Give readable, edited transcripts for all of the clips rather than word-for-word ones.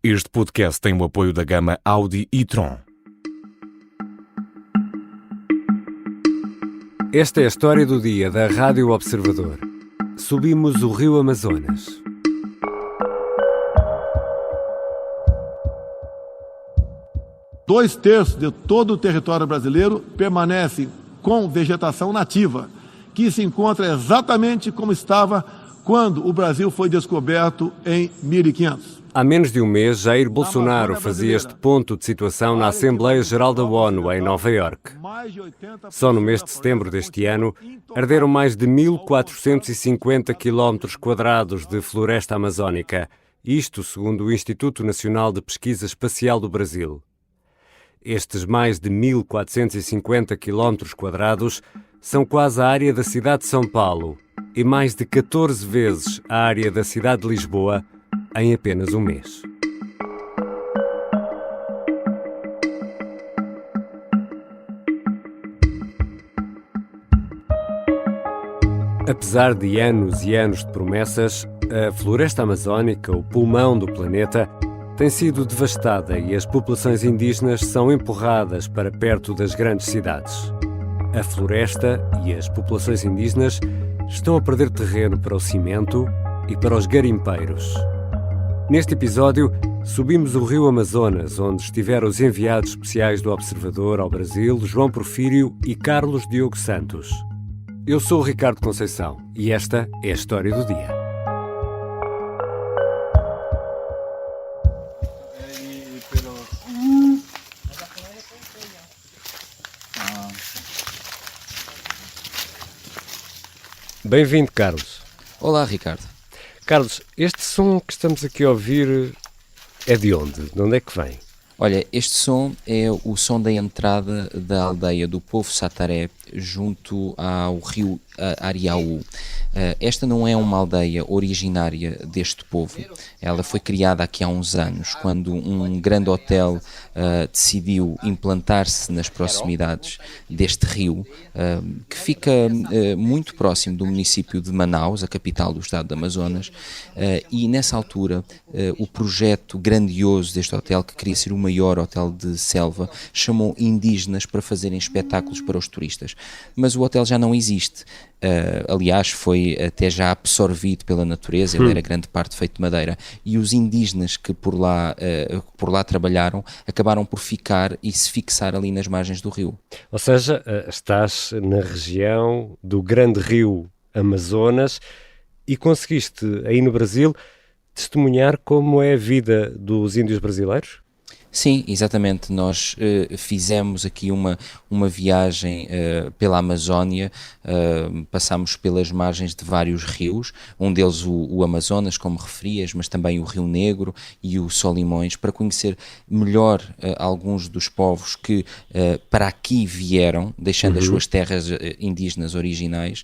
Este podcast tem o apoio da gama Audi e-tron. Esta é a história do dia da Rádio Observador. Subimos o rio Amazonas. Dois terços de todo o território brasileiro permanecem com vegetação nativa, que se encontra exatamente como estava quando o Brasil foi descoberto em 1500. Há menos de um mês, Jair Bolsonaro fazia este ponto de situação na Assembleia Geral da ONU, em Nova Iorque. Só no mês de setembro deste ano, arderam mais de 1.450 km² de floresta amazónica, isto segundo o Instituto Nacional de Pesquisa Espacial do Brasil. Estes mais de 1.450 km² são quase a área da cidade de São Paulo e mais de 14 vezes a área da cidade de Lisboa em apenas um mês. Apesar de anos e anos de promessas, a floresta amazónica, o pulmão do planeta, tem sido devastada e as populações indígenas são empurradas para perto das grandes cidades. A floresta e as populações indígenas estão a perder terreno para o cimento e para os garimpeiros. Neste episódio, subimos o rio Amazonas, onde estiveram os enviados especiais do Observador ao Brasil, João Porfírio e Carlos Diogo Santos. Eu sou o Ricardo Conceição e esta é a história do dia. Bem-vindo, Carlos. Olá, Ricardo. Carlos, este som que estamos aqui a ouvir é de onde? De onde é que vem? Olha, este som é o som da entrada da aldeia do povo Sataré junto ao rio Ariaú. Esta não é uma aldeia originária deste povo. Ela foi criada aqui há uns anos, quando um grande hotel decidiu implantar-se nas proximidades deste rio, que fica muito próximo do município de Manaus, a capital do estado do Amazonas, e nessa altura o projeto grandioso deste hotel, que queria ser o maior hotel de selva, chamou indígenas para fazerem espetáculos para os turistas. Mas o hotel já não existe. Aliás, foi até já absorvido pela natureza, ele era grande parte feito de madeira, e os indígenas que por lá trabalharam acabaram por ficar e se fixar ali nas margens do rio. Ou seja, estás na região do grande rio Amazonas e conseguiste, aí no Brasil, testemunhar como é a vida dos índios brasileiros? Sim, exatamente. Nós fizemos aqui uma viagem pela Amazónia, passámos pelas margens de vários rios, um deles o Amazonas, como referias, mas também o Rio Negro e o Solimões, para conhecer melhor alguns dos povos que para aqui vieram, deixando as suas terras indígenas originais,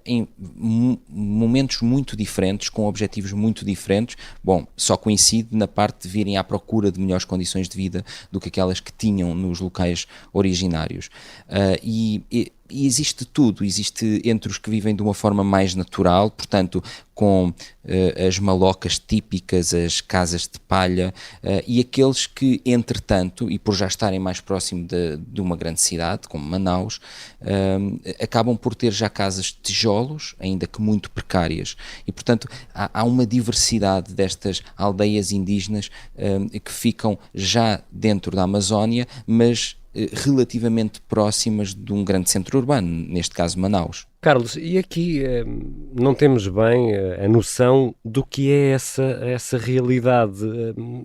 em momentos muito diferentes, com objetivos muito diferentes. Bom, só coincide na parte de virem à procura de melhores condições de vida do que aquelas que tinham nos locais originários. E existe tudo, existe entre os que vivem de uma forma mais natural, portanto, com as malocas típicas, as casas de palha, e aqueles que, entretanto, e por já estarem mais próximo de uma grande cidade, como Manaus, acabam por ter já casas de tijolos, ainda que muito precárias. E, portanto, há uma diversidade destas aldeias indígenas que ficam já dentro da Amazónia, mas relativamente próximas de um grande centro urbano, neste caso Manaus. Carlos, e aqui não temos bem a noção do que é essa realidade.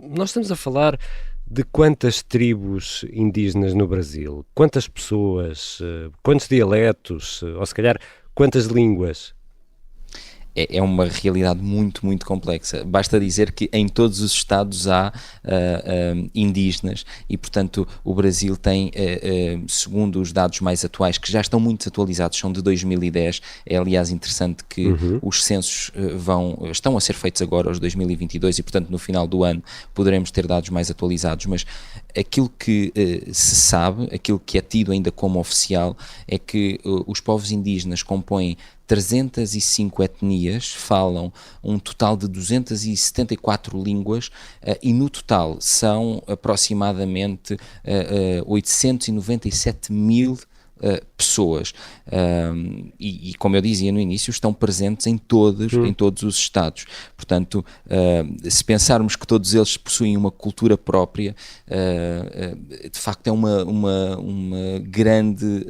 Nós estamos a falar de quantas tribos indígenas no Brasil, quantas pessoas, quantos dialetos, ou se calhar quantas línguas? É uma realidade muito, muito complexa. Basta dizer que em todos os estados há indígenas e, portanto, o Brasil tem, segundo os dados mais atuais, que já estão muito atualizados, são de 2010, é aliás interessante que os censos estão a ser feitos agora, os 2022, e, portanto, no final do ano poderemos ter dados mais atualizados, mas aquilo que se sabe, aquilo que é tido ainda como oficial, é que os povos indígenas compõem 305 etnias, falam um total de 274 línguas e no total são aproximadamente 897 mil pessoas e como eu dizia no início, estão presentes em todos os estados. Portanto, se pensarmos que todos eles possuem uma cultura própria, de facto é uma grande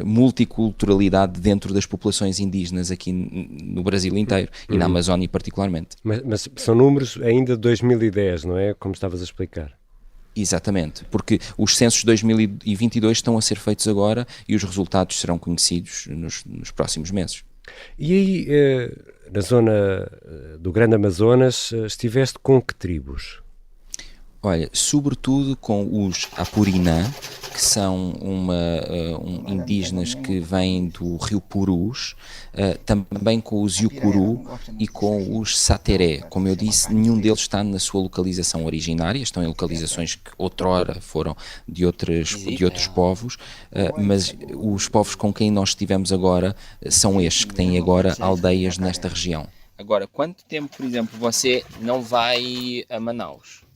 multiculturalidade dentro das populações indígenas aqui no Brasil inteiro e na Amazónia particularmente. Mas são números ainda de 2010, não é? Como estavas a explicar. Exatamente, porque os censos de 2022 estão a ser feitos agora e os resultados serão conhecidos nos próximos meses. E aí, na zona do Grande Amazonas, estiveste com que tribos? Olha, sobretudo com os Apurinã, que são indígenas que vêm do rio Purus, também com os Yucuru e com os Sateré. Como eu disse, nenhum deles está na sua localização originária, estão em localizações que outrora foram de outros povos, mas os povos com quem nós estivemos agora são estes, que têm agora aldeias nesta região. Agora, quanto tempo, por exemplo, você não vai a Manaus?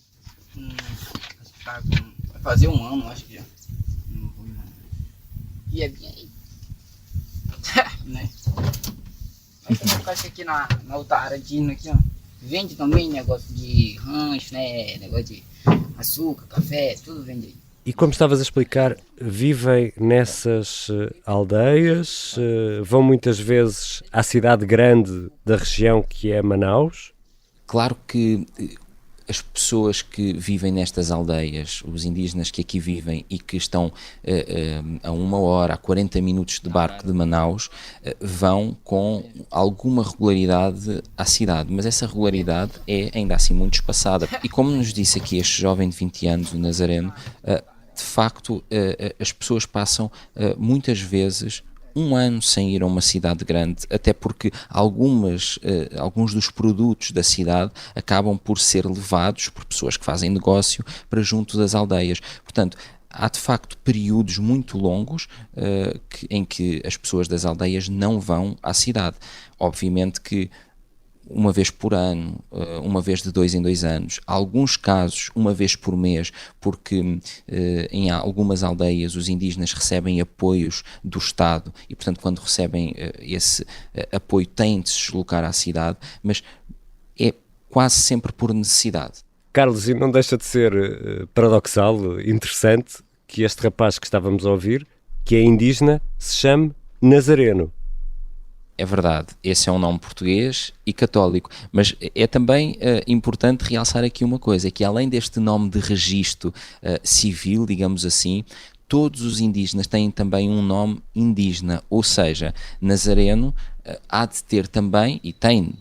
Vai fazer um ano, acho que já. E é bem aí. Né? Mas eu acho que aqui na outra área aqui, ó, vende também negócio de rancho, né? Negócio de açúcar, café, tudo vende aí. E como estavas a explicar, vivem nessas aldeias, vão muitas vezes à cidade grande da região que é Manaus? Claro que as pessoas que vivem nestas aldeias, os indígenas que aqui vivem e que estão a 1 hora, a 40 minutos de barco de Manaus, vão com alguma regularidade à cidade, mas essa regularidade é ainda assim muito espaçada. E como nos disse aqui este jovem de 20 anos, o Nazareno, de facto as pessoas passam muitas vezes 1 ano sem ir a uma cidade grande, até porque alguns dos produtos da cidade acabam por ser levados por pessoas que fazem negócio para junto das aldeias. Portanto, há de facto períodos muito longos em que as pessoas das aldeias não vão à cidade. Obviamente que uma vez por ano, uma vez de 2 em 2 anos, alguns casos uma vez por mês, porque em algumas aldeias os indígenas recebem apoios do Estado e, portanto, quando recebem esse apoio têm de se deslocar à cidade, mas é quase sempre por necessidade. Carlos, e não deixa de ser paradoxal, interessante, que este rapaz que estávamos a ouvir, que é indígena, se chame Nazareno. É verdade, esse é um nome português e católico, mas é também importante realçar aqui uma coisa, que além deste nome de registro civil, digamos assim, todos os indígenas têm também um nome indígena, ou seja, Nazareno há de ter também, e tem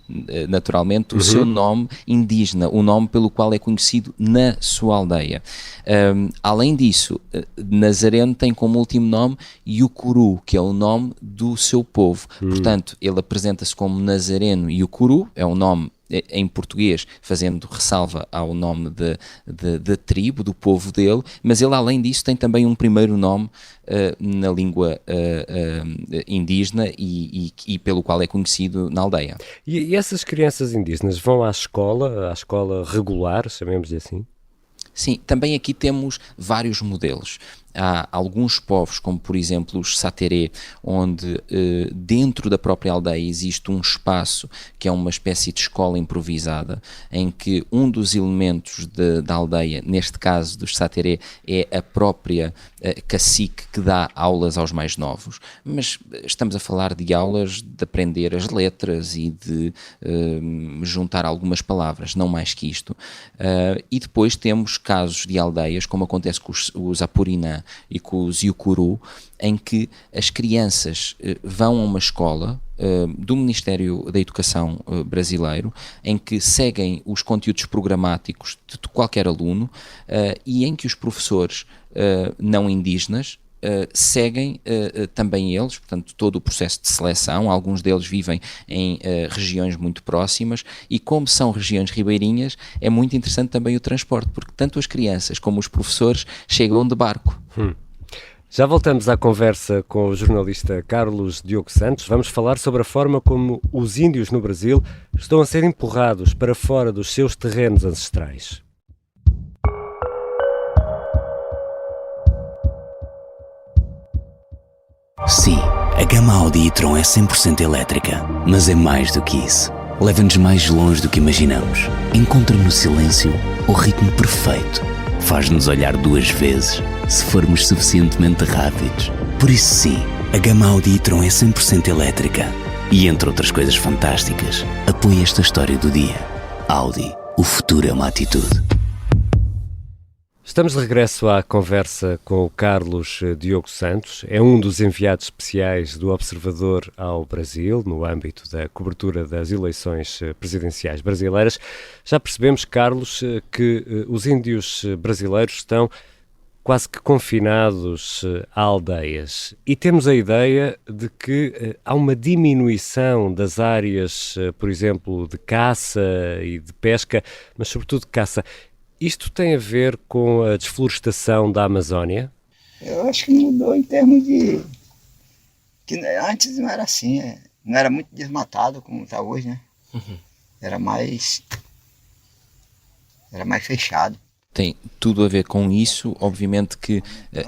naturalmente, o seu nome indígena, o nome pelo qual é conhecido na sua aldeia. Além disso, Nazareno tem como último nome Yucuru, que é o nome do seu povo. Portanto, ele apresenta-se como Nazareno Yucuru, é um nome em português, fazendo ressalva ao nome da tribo, do povo dele, mas ele, além disso, tem também um primeiro nome na língua indígena e pelo qual é conhecido na aldeia. E essas crianças indígenas vão à escola regular, chamemos-lhe assim? Sim, também aqui temos vários modelos. Há alguns povos, como por exemplo os Sateré, onde dentro da própria aldeia existe um espaço que é uma espécie de escola improvisada, em que um dos elementos da aldeia, neste caso dos Sateré, é a própria cacique que dá aulas aos mais novos, mas estamos a falar de aulas de aprender as letras e de juntar algumas palavras, não mais que isto. E depois temos casos de aldeias, como acontece com os Apurinã e com os Yucuru, em que as crianças vão a uma escola do Ministério da Educação brasileiro, em que seguem os conteúdos programáticos de qualquer aluno e em que os professores não indígenas seguem também eles, portanto, todo o processo de seleção. Alguns deles vivem em regiões muito próximas e, como são regiões ribeirinhas, é muito interessante também o transporte, porque tanto as crianças como os professores chegam de barco. Já voltamos à conversa com o jornalista Carlos Diogo Santos. Vamos falar sobre a forma como os índios no Brasil estão a ser empurrados para fora dos seus terrenos ancestrais. Sim, a gama Audi e-tron é 100% elétrica, mas é mais do que isso. Leva-nos mais longe do que imaginamos. Encontra no silêncio o ritmo perfeito. Faz-nos olhar 2 vezes se formos suficientemente rápidos. Por isso sim, a gama Audi e-tron é 100% elétrica. E entre outras coisas fantásticas, apoia esta história do dia. Audi, o futuro é uma atitude. Estamos de regresso à conversa com o Carlos Diogo Santos. É um dos enviados especiais do Observador ao Brasil, no âmbito da cobertura das eleições presidenciais brasileiras. Já percebemos, Carlos, que os índios brasileiros estão quase que confinados a aldeias. E temos a ideia de que há uma diminuição das áreas, por exemplo, de caça e de pesca, mas sobretudo de caça. Isto tem a ver com a desflorestação da Amazónia? Eu acho que mudou em termos de... que antes não era assim, não era muito desmatado como está hoje, né? Era mais fechado. Tem tudo a ver com isso. Obviamente que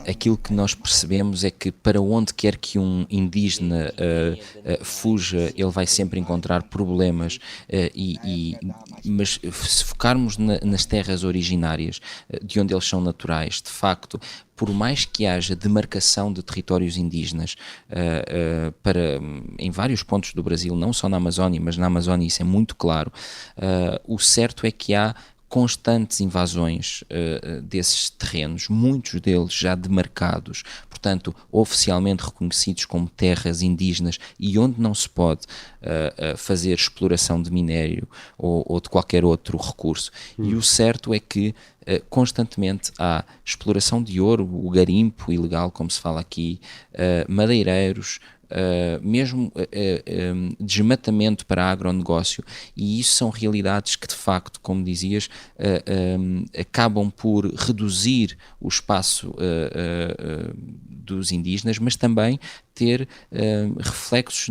aquilo que nós percebemos é que para onde quer que um indígena fuja, ele vai sempre encontrar problemas, mas se focarmos nas terras originárias, de onde eles são naturais, de facto, por mais que haja demarcação de territórios indígenas em vários pontos do Brasil, não só na Amazónia, mas na Amazónia isso é muito claro, o certo é que há constantes invasões desses terrenos, muitos deles já demarcados, portanto, oficialmente reconhecidos como terras indígenas e onde não se pode fazer exploração de minério ou de qualquer outro recurso. E o certo é que constantemente há exploração de ouro, o garimpo ilegal, como se fala aqui, madeireiros, mesmo desmatamento para agronegócio, e isso são realidades que de facto, como dizias, acabam por reduzir o espaço dos indígenas, mas também ter reflexos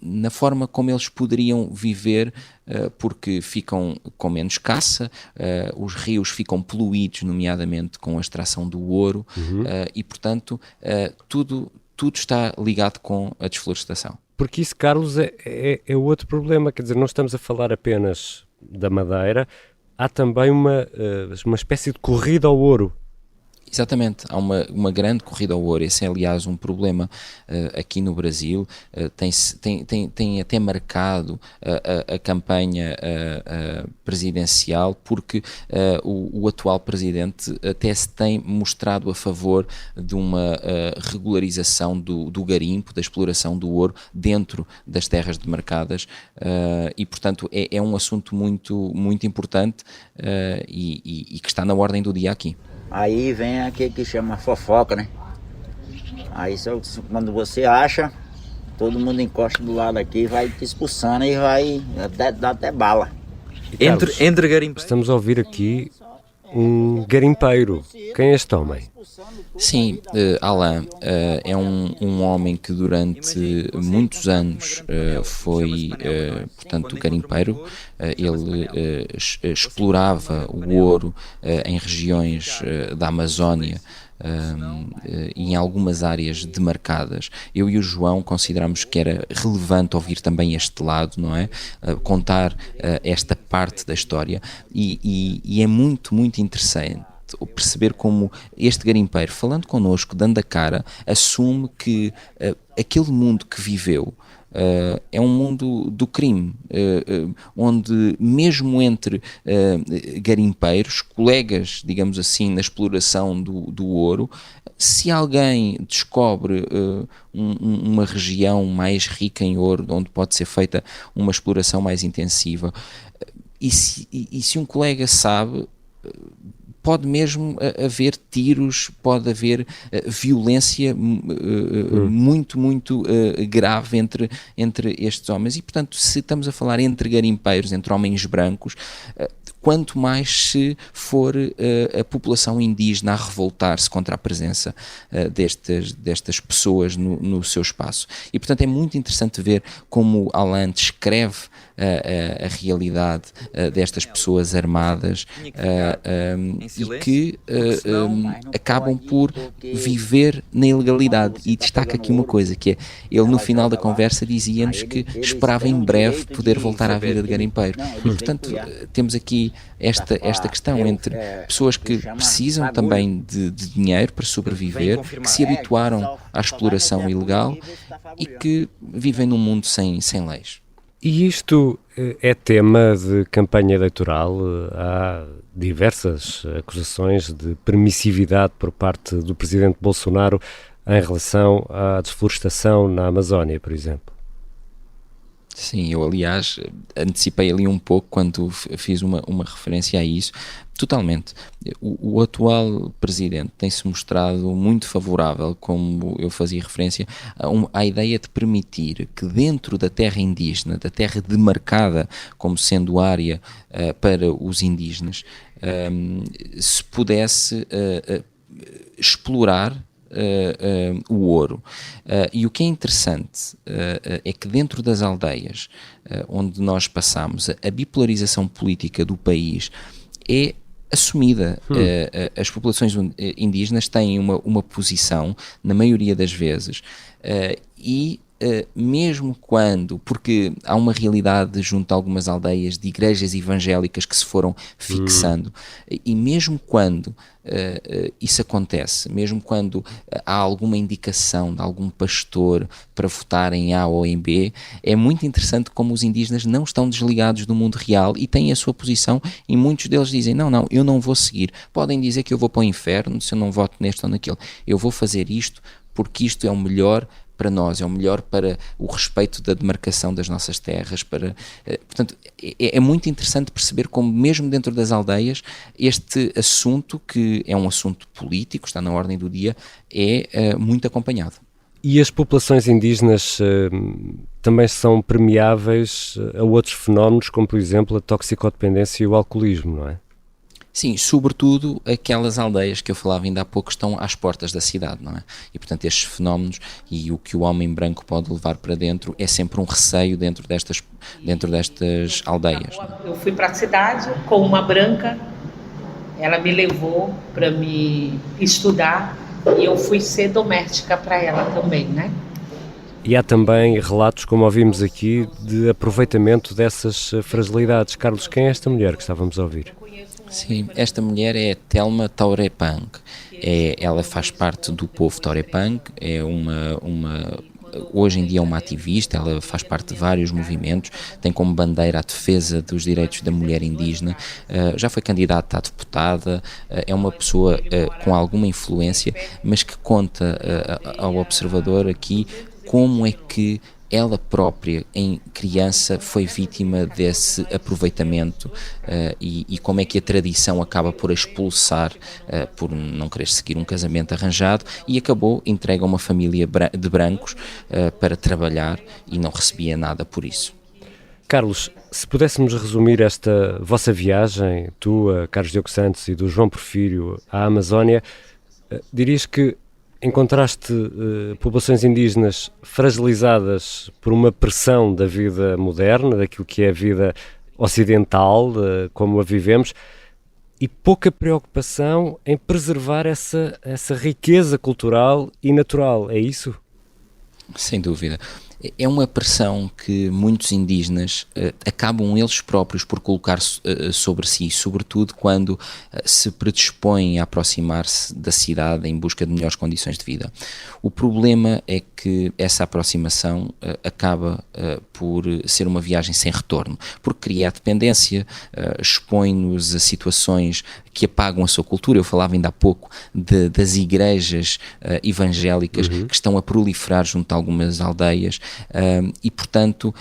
na forma como eles poderiam viver, porque ficam com menos caça, os rios ficam poluídos, nomeadamente com a extração do ouro, e portanto tudo está ligado com a desflorestação. Porque isso, Carlos, é outro problema, quer dizer, não estamos a falar apenas da madeira, há também uma espécie de corrida ao ouro. Exatamente, há uma grande corrida ao ouro. Esse é, aliás, um problema aqui no Brasil. Tem até marcado a campanha presidencial, porque o atual presidente até se tem mostrado a favor de uma regularização do garimpo, da exploração do ouro dentro das terras demarcadas, e, portanto, é um assunto muito, muito importante e que está na ordem do dia aqui. Aí vem aquele que chama fofoca, né? Aí quando você acha, todo mundo encosta do lado aqui e vai te expulsando e vai dar até bala. Entre garimpeiros. Estamos a ouvir aqui um garimpeiro. Quem é este homem? Sim, Alain é um homem que durante muitos anos foi, portanto, garimpeiro. Ele explorava o ouro em regiões da Amazónia e em algumas áreas demarcadas. Eu e o João consideramos que era relevante ouvir também este lado, não é? Contar esta parte da história, e é muito, muito interessante perceber como este garimpeiro, falando connosco, dando a cara, assume que aquele mundo que viveu é um mundo do crime, onde mesmo entre garimpeiros, colegas, digamos assim, na exploração do ouro, se alguém descobre uma região mais rica em ouro, onde pode ser feita uma exploração mais intensiva, e se um colega sabe, pode mesmo haver tiros, pode haver violência muito, muito grave entre estes homens. E, portanto, se estamos a falar entre garimpeiros, entre homens brancos, quanto mais se for a população indígena a revoltar-se contra a presença destas pessoas no seu espaço. E, portanto, é muito interessante ver como Alain descreve a realidade destas pessoas armadas e que acabam por viver na ilegalidade. E destaca aqui uma coisa, que é, ele no final da conversa dizia-nos que esperava em breve poder voltar à vida de garimpeiro. E, portanto, temos aqui esta questão entre pessoas que precisam também de dinheiro para sobreviver, que se habituaram à exploração ilegal e que vivem num mundo sem leis. E isto é tema de campanha eleitoral? Há diversas acusações de permissividade por parte do presidente Bolsonaro em relação à desflorestação na Amazónia, por exemplo. Sim, eu aliás antecipei ali um pouco quando fiz uma referência a isso. Totalmente. O atual presidente tem-se mostrado muito favorável, como eu fazia referência, à ideia de permitir que dentro da terra indígena, da terra demarcada como sendo área para os indígenas, se pudesse explorar o ouro. E o que é interessante é que dentro das aldeias onde nós passamos, a bipolarização política do país é assumida. As populações indígenas têm uma posição, na maioria das vezes, e mesmo quando, porque há uma realidade junto a algumas aldeias de igrejas evangélicas que se foram fixando, e mesmo quando isso acontece, mesmo quando há alguma indicação de algum pastor para votar em A ou em B, é muito interessante como os indígenas não estão desligados do mundo real e têm a sua posição, e muitos deles dizem, não, eu não vou seguir. Podem dizer que eu vou para o inferno se eu não voto neste ou naquele. Eu vou fazer isto porque isto é o melhor para nós, é o melhor para o respeito da demarcação das nossas terras. Portanto, é muito interessante perceber como mesmo dentro das aldeias este assunto, que é um assunto político, está na ordem do dia, é muito acompanhado. E as populações indígenas também são permeáveis a outros fenómenos, como por exemplo a toxicodependência e o alcoolismo, não é? Sim, sobretudo aquelas aldeias que eu falava ainda há pouco estão às portas da cidade, não é? E portanto estes fenómenos e o que o homem branco pode levar para dentro é sempre um receio dentro destas aldeias. Eu fui para a cidade com uma branca, ela me levou para me estudar e eu fui ser doméstica para ela também, né? E há também relatos, como ouvimos aqui, de aproveitamento dessas fragilidades. Carlos, quem é esta mulher que estávamos a ouvir? Sim, esta mulher é Thelma Taurepang. Ela faz parte do povo Taurepang, é hoje em dia é uma ativista, ela faz parte de vários movimentos, tem como bandeira a defesa dos direitos da mulher indígena, já foi candidata a deputada, é uma pessoa com alguma influência, mas que conta ao observador aqui como é que ela própria, em criança, foi vítima desse aproveitamento e como é que a tradição acaba por a expulsar por não querer seguir um casamento arranjado, e acabou entregue a uma família de brancos para trabalhar e não recebia nada por isso. Carlos, se pudéssemos resumir esta vossa viagem, tua, Carlos Diogo Santos, e do João Porfírio à Amazónia, dirias que encontraste populações indígenas fragilizadas por uma pressão da vida moderna, daquilo que é a vida ocidental, como a vivemos, e pouca preocupação em preservar essa riqueza cultural e natural, é isso? Sem dúvida. É uma pressão que muitos indígenas acabam eles próprios por colocar sobre si, sobretudo quando se predispõem a aproximar-se da cidade em busca de melhores condições de vida. O problema é que essa aproximação acaba por ser uma viagem sem retorno, porque cria a dependência, expõe-nos a situações que apagam a sua cultura. Eu falava ainda há pouco das igrejas evangélicas que estão a proliferar junto a algumas aldeias, e portanto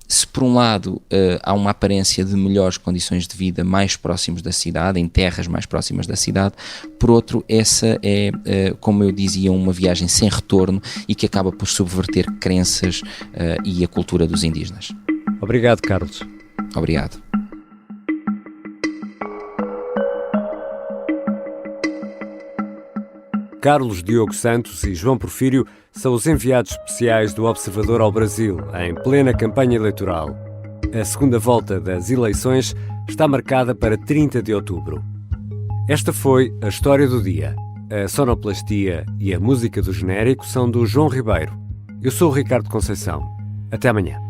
se por um lado há uma aparência de melhores condições de vida mais próximos da cidade, em terras mais próximas da cidade, por outro essa é, como eu dizia, uma viagem sem retorno e que acaba por subverter crenças e a cultura dos indígenas. Obrigado, Carlos. Obrigado. Carlos Diogo Santos e João Porfírio são os enviados especiais do Observador ao Brasil, em plena campanha eleitoral. A segunda volta das eleições está marcada para 30 de outubro. Esta foi a história do dia. A sonoplastia e a música do genérico são do João Ribeiro. Eu sou o Ricardo Conceição. Até amanhã.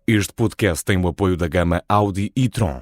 Este podcast tem o apoio da gama Audi e Tron.